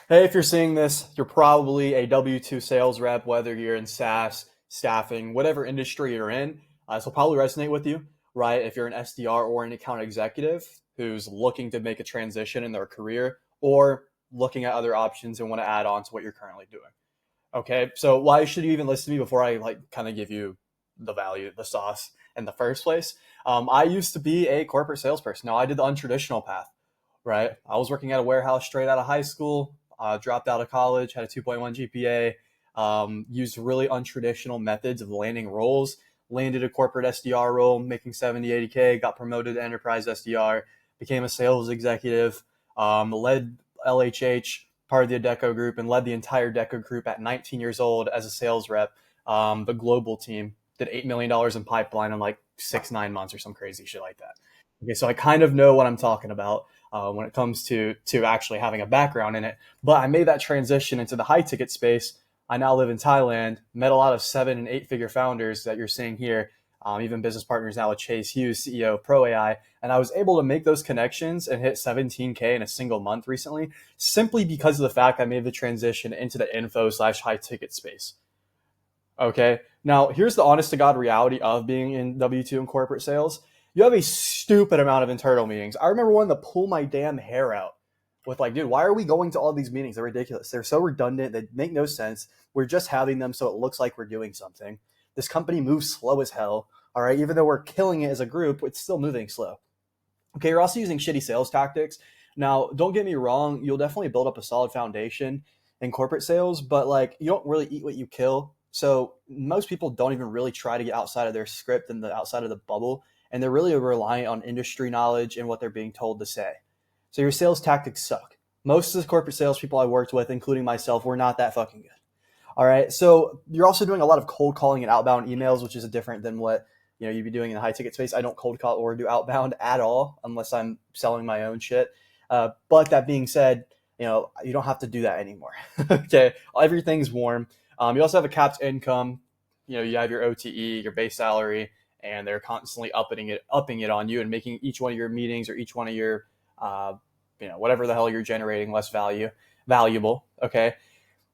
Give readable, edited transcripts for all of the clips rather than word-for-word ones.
Hey, if you're seeing this, you're probably a W-2 sales rep, whether you're in SaaS, staffing, whatever industry you're in. This will probably resonate with you, right? If you're an SDR or an account executive who's looking to make a transition in their career or looking at other options and want to add on to what you're currently doing. Okay, so why should you even listen to me before I kind of give you the value, the sauce in the first place? I used to be a corporate salesperson. Now I did the untraditional path, right? I was working at a warehouse straight out of high school, dropped out of college, had a 2.1 GPA, used really untraditional methods of landing roles, landed a corporate SDR role, making 70, 80K, got promoted to enterprise SDR, became a sales executive, led LHH, part of the Adecco group, and led the entire Adecco group at 19 years old as a sales rep. The global team did $8 million in pipeline in like 6, 9 months or some crazy shit like that. Okay, so I kind of know what I'm talking about when it comes to actually having a background in it. But I made that transition into the high ticket space. I now live in Thailand. Met a lot of 7 and 8 figure founders that you're seeing here. Even business partners now with Chase Hughes, CEO of Pro AI, and I was able to make those connections and hit 17K in a single month recently, simply because of the fact I made the transition into the info/high ticket space. Okay. Now, here's the honest to God reality of being in W2 and corporate sales. You have a stupid amount of internal meetings. I remember wanting to pull my damn hair out with like, dude, why are we going to all these meetings? They're ridiculous. They're so redundant. They make no sense. We're just having them so it looks like we're doing something. This company moves slow as hell. All right. Even though we're killing it as a group, it's still moving slow. Okay. You're also using shitty sales tactics. Now, don't get me wrong. You'll definitely build up a solid foundation in corporate sales, but like you don't really eat what you kill. So most people don't even really try to get outside of their script and the outside of the bubble, and they're really reliant on industry knowledge and what they're being told to say. So your sales tactics suck. Most of the corporate salespeople I worked with, including myself, were not that fucking good. All right. So you're also doing a lot of cold calling and outbound emails, which is different than what you'd be doing in the high ticket space. I don't cold call or do outbound at all unless I'm selling my own shit. But that being said, you don't have to do that anymore. Okay. Everything's warm. You also have a capped income. You have your OTE, your base salary, and they're constantly upping it on you and making each one of your meetings or each one of your, whatever the hell you're generating less valuable. Okay.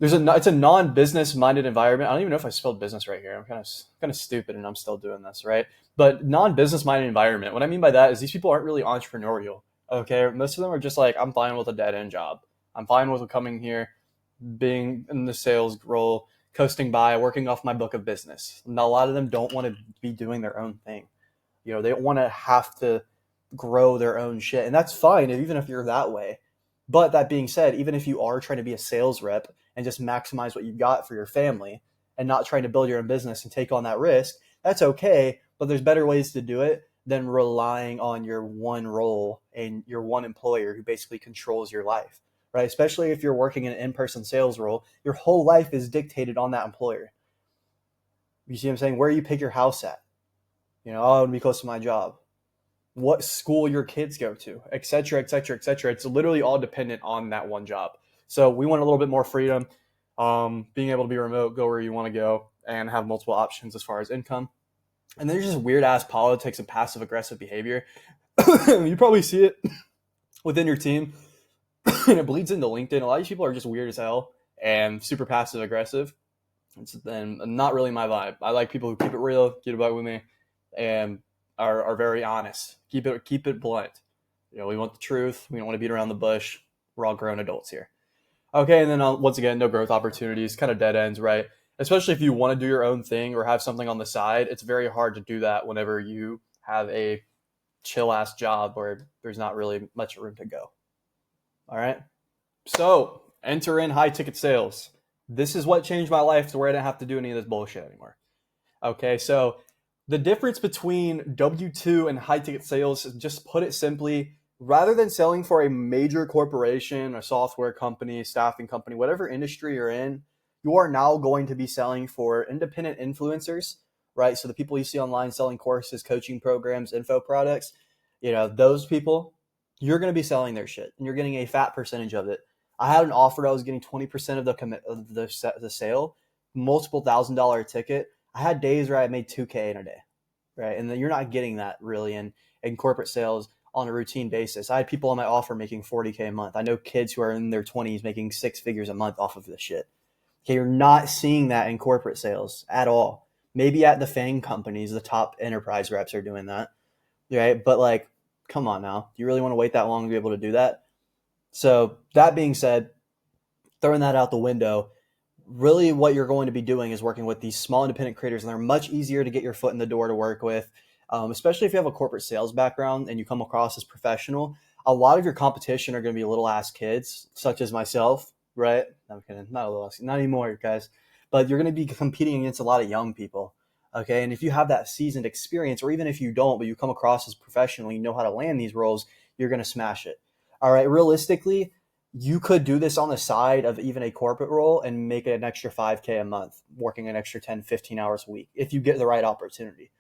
It's a non-business minded environment. I don't even know if I spelled business right here. I'm kind of stupid and I'm still doing this, right? But non-business minded environment. What I mean by that is these people aren't really entrepreneurial. Okay. Most of them are just like, I'm fine with a dead end job. I'm fine with coming here, being in the sales role, coasting by, working off my book of business. And a lot of them don't want to be doing their own thing. They don't want to have to grow their own shit. And that's fine, even if you're that way. But that being said, even if you are trying to be a sales rep and just maximize what you've got for your family and not trying to build your own business and take on that risk, that's okay. But there's better ways to do it than relying on your one role and your one employer who basically controls your life, right? Especially if you're working in an in-person sales role, your whole life is dictated on that employer. You see what I'm saying? Where you pick your house at, oh, I want to be close to my job, what school your kids go to, et cetera, et cetera, et cetera. It's literally all dependent on that one job. So we want a little bit more freedom, being able to be remote, go where you want to go, and have multiple options as far as income. And there's just weird ass politics and passive aggressive behavior. You probably see it within your team, and it bleeds into LinkedIn. A lot of these people are just weird as hell and super passive aggressive. It's then not really my vibe. I like people who keep it real, get about with me, and are very honest. Keep it blunt. We want the truth. We don't want to beat around the bush. We're all grown adults here. Okay, and then once again, no growth opportunities, kind of dead ends, right? Especially if you want to do your own thing or have something on the side, it's very hard to do that whenever you have a chill ass job where there's not really much room to go. All right. So enter in high ticket sales. This is what changed my life to where I didn't have to do any of this bullshit anymore. Okay, so the difference between W2 and high ticket sales, just put it simply, rather than selling for a major corporation, a software company, staffing company, whatever industry you're in, you are now going to be selling for independent influencers, right? So the people you see online selling courses, coaching programs, info products, those people, you're going to be selling their shit and you're getting a fat percentage of it. I had an offer. I was getting 20% of the sale, multiple $1,000 ticket. I had days where I made 2K in a day, right? And then you're not getting that really in corporate sales. on a routine basis. I had people on my offer making 40K a month. I know kids who are in their 20s making six figures a month off of this shit. Okay, you're not seeing that in corporate sales at all. Maybe at the FANG companies, the top enterprise reps are doing that, right? But like, come on now. Do you really want to wait that long to be able to do that? So that being said, throwing that out the window, really what you're going to be doing is working with these small independent creators, and they're much easier to get your foot in the door to work with, especially if you have a corporate sales background and you come across as professional. A lot of your competition are going to be little ass kids, such as myself, right? No, I'm kidding. Not a little ass, not anymore, guys. But you're going to be competing against a lot of young people. Okay. And if you have that seasoned experience, or even if you don't, but you come across as professional, you know how to land these roles, you're going to smash it. All right. Realistically, you could do this on the side of even a corporate role and make an extra 5K a month, working an extra 10, 15 hours a week if you get the right opportunity,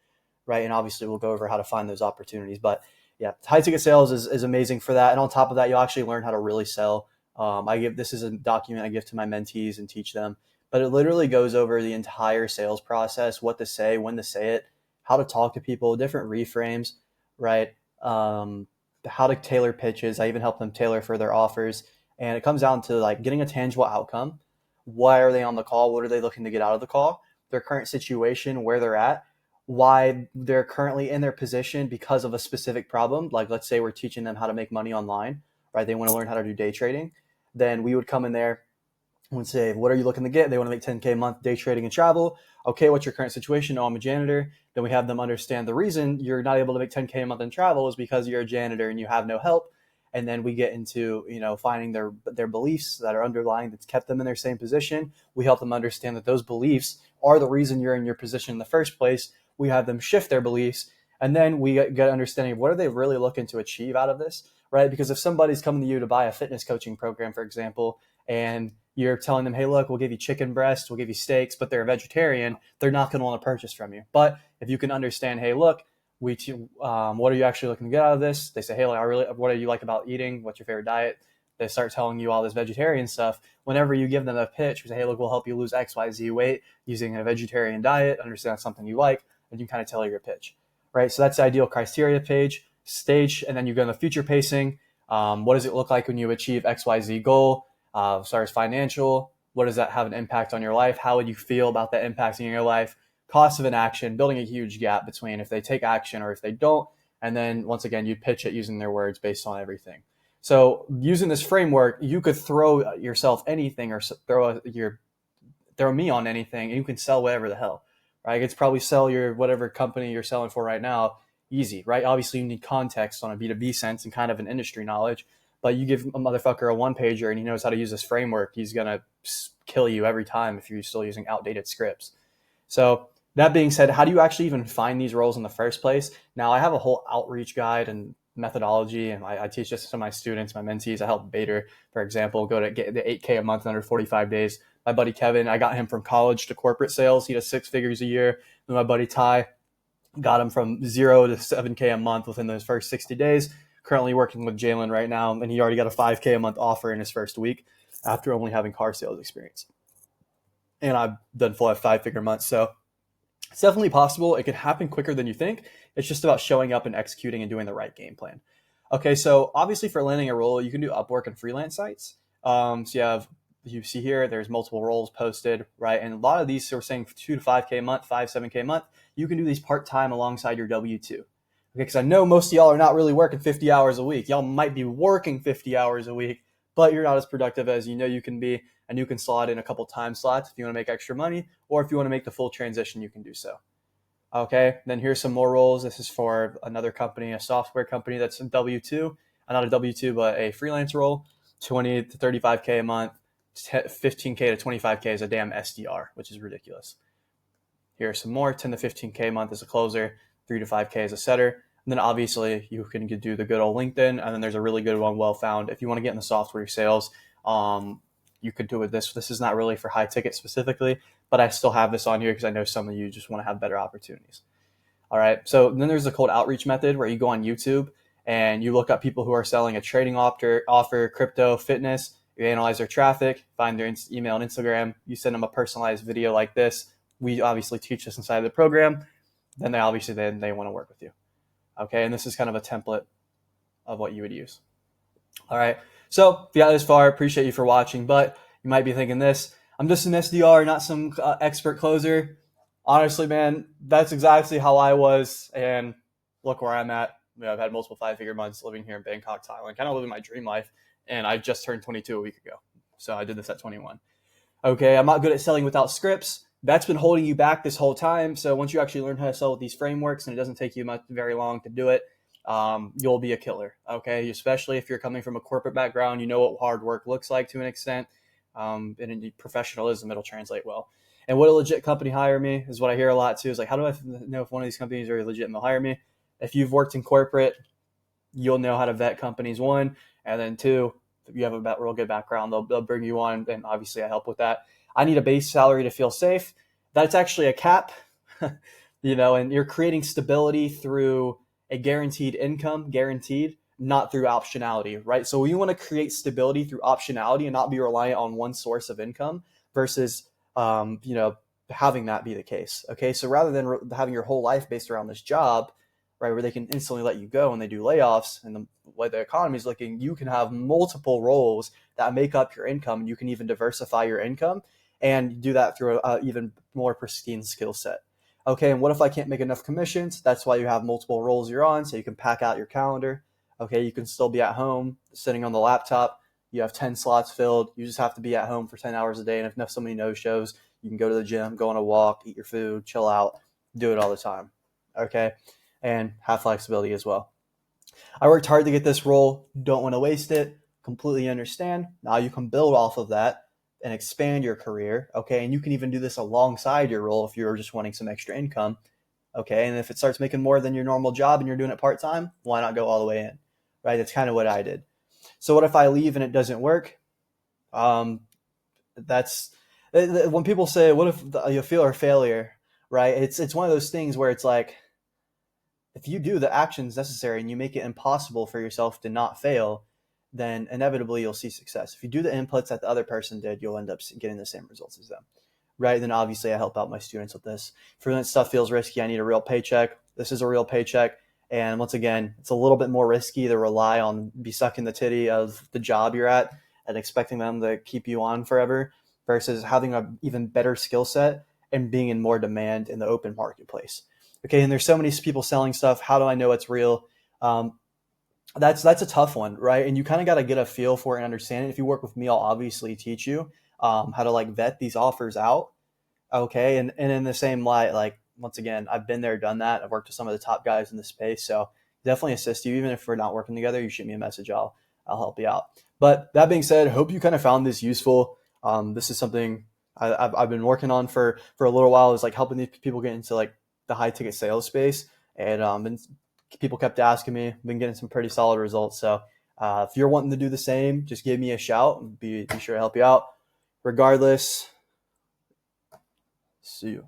right? And obviously we'll go over how to find those opportunities. But yeah, high ticket sales is amazing for that. And on top of that, you'll actually learn how to really sell. This is a document I give to my mentees and teach them, but it literally goes over the entire sales process, what to say, when to say it, how to talk to people, different reframes, right? How to tailor pitches. I even help them tailor for their offers. And it comes down to like getting a tangible outcome. Why are they on the call? What are they looking to get out of the call? Their current situation, where they're at, why they're currently in their position because of a specific problem. Like, let's say we're teaching them how to make money online, right? They want to learn how to do day trading. Then we would come in there and say, what are you looking to get? They want to make 10K a month day trading and travel. Okay, what's your current situation? Oh, I'm a janitor. Then we have them understand the reason you're not able to make 10K a month in travel is because you're a janitor and you have no help. And then we get into, finding their beliefs that are underlying that's kept them in their same position. We help them understand that those beliefs are the reason you're in your position in the first place. We have them shift their beliefs. And then we get understanding of what are they really looking to achieve out of this, right? Because if somebody's coming to you to buy a fitness coaching program, for example, and you're telling them, hey, look, we'll give you chicken breast, we'll give you steaks, but they're a vegetarian, they're not going to want to purchase from you. But if you can understand, hey, look, what are you actually looking to get out of this? They say, hey, what do you like about eating? What's your favorite diet? They start telling you all this vegetarian stuff. Whenever you give them a pitch, we say, hey, look, we'll help you lose XYZ weight using a vegetarian diet. Understand that's something you like, and you kind of tailor your pitch, right? So that's the ideal criteria stage, and then you go in the future pacing. What does it look like when you achieve XYZ goal? As far as financial, what does that have an impact on your life? How would you feel about that impacting your life? Cost of inaction, building a huge gap between if they take action or if they don't. And then once again, you pitch it using their words based on everything. So using this framework, you could throw yourself anything or throw me on anything, and you can sell whatever the hell, right? It's probably sell your whatever company you're selling for right now, easy, right? Obviously, you need context on a B2B sense and kind of an industry knowledge. But you give a motherfucker a one-pager and he knows how to use this framework, he's going to kill you every time if you're still using outdated scripts. So that being said, how do you actually even find these roles in the first place? Now, I have a whole outreach guide and methodology, and I teach this to my students, my mentees. I help Bader, for example, go to get the 8K a month in under 45 days. My buddy Kevin, I got him from college to corporate sales. He does 6 figures a year. And my buddy Ty got him from 0 to 7K a month within those first 60 days. Currently working with Jalen right now, and he already got a 5K a month offer in his first week after only having car sales experience. And I've done full 5-figure months. So it's definitely possible. It can happen quicker than you think. It's just about showing up and executing and doing the right game plan. Okay, so obviously for landing a role, you can do Upwork and freelance sites. So you see here, there's multiple roles posted, right? And a lot of these, so we're saying 2 to 5K a month, 7K a month. You can do these part-time alongside your W-2. Okay, because I know most of y'all are not really working 50 hours a week. Y'all might be working 50 hours a week, but you're not as productive as you know you can be. And you can slot in a couple time slots if you want to make extra money, or if you want to make the full transition, you can do so. Okay, then here's some more roles. This is for another company, a software company that's in W-2, not a W-2, but a freelance role, 20 to 35K a month, 15K to 25K is a damn SDR, which is ridiculous. Here are some more, 10 to 15K a month as a closer, 3 to 5K as a setter. And then obviously you can do the good old LinkedIn, and then there's a really good one, Well-Found. If you want to get in the software sales, you could do it this. This is not really for high ticket specifically, but I still have this on here because I know some of you just want to have better opportunities. All right. So then there's the cold outreach method where you go on YouTube and you look up people who are selling a trading offer, crypto, fitness. You analyze their traffic, find their email and Instagram. You send them a personalized video like this. We obviously teach this inside of the program. Then they want to work with you. Okay. And this is kind of a template of what you would use. All right. So if you got this far, appreciate you for watching, but you might be thinking this, I'm just an SDR, not some expert closer. Honestly, man, that's exactly how I was. And look where I'm at. I've had multiple 5-figure months living here in Bangkok, Thailand, kind of living my dream life. And I just turned 22 a week ago. So I did this at 21. Okay, I'm not good at selling without scripts. That's been holding you back this whole time. So once you actually learn how to sell with these frameworks, and it doesn't take you very long to do it, you'll be a killer. Okay, especially if you're coming from a corporate background, you know what hard work looks like to an extent, and in professionalism, it'll translate well. And would a legit company hire me is what I hear a lot too. Is like, how do I know if one of these companies are legit and they'll hire me? If you've worked in corporate, you'll know how to vet companies, one, and then two, if you have a real good background, they'll bring you on, and obviously I help with that. I need a base salary to feel safe. That's actually a cap, and you're creating stability through a guaranteed income, not through optionality, right? So you want to create stability through optionality and not be reliant on one source of income versus, having that be the case. Okay, so rather than having your whole life based around this job, right, where they can instantly let you go when they do layoffs and the way the economy is looking, you can have multiple roles that make up your income. You can even diversify your income and do that through an even more pristine skill set. Okay, and what if I can't make enough commissions? That's why you have multiple roles you're on, so you can pack out your calendar. Okay, you can still be at home, sitting on the laptop. You have 10 slots filled. You just have to be at home for 10 hours a day. And if somebody no-shows, you can go to the gym, go on a walk, eat your food, chill out, do it all the time. Okay, and have flexibility as well. I worked hard to get this role. Don't want to waste it. Completely understand. Now you can build off of that and expand your career. Okay, and you can even do this alongside your role if you're just wanting some extra income. Okay, and if it starts making more than your normal job and you're doing it part-time, why not go all the way in, right? That's kind of what I did. So what if I leave and it doesn't work? That's when people say, what if you feel a failure, right? It's one of those things where it's like, if you do the actions necessary and you make it impossible for yourself to not fail, then inevitably you'll see success. If you do the inputs that the other person did, you'll end up getting the same results as them, right? Then obviously I help out my students with this. For when stuff feels risky, I need a real paycheck. This is a real paycheck. And once again, it's a little bit more risky to rely on, be stuck in the titty of the job you're at and expecting them to keep you on forever versus having an even better skill set and being in more demand in the open marketplace. Okay, and there's so many people selling stuff. How do I know it's real? That's a tough one, right? And you kind of got to get a feel for it and understand it. If you work with me, I'll obviously teach you how to vet these offers out. Okay, and in the same light, once again, I've been there, done that. I've worked with some of the top guys in the space, so definitely assist you. Even if we're not working together, you shoot me a message. I'll help you out. But that being said, hope you kind of found this useful. This is something I've been working on for a little while. Is helping these people get into the high ticket sales space, and people kept asking me. I've been getting some pretty solid results. So if you're wanting to do the same, just give me a shout and be sure to help you out. Regardless, see you.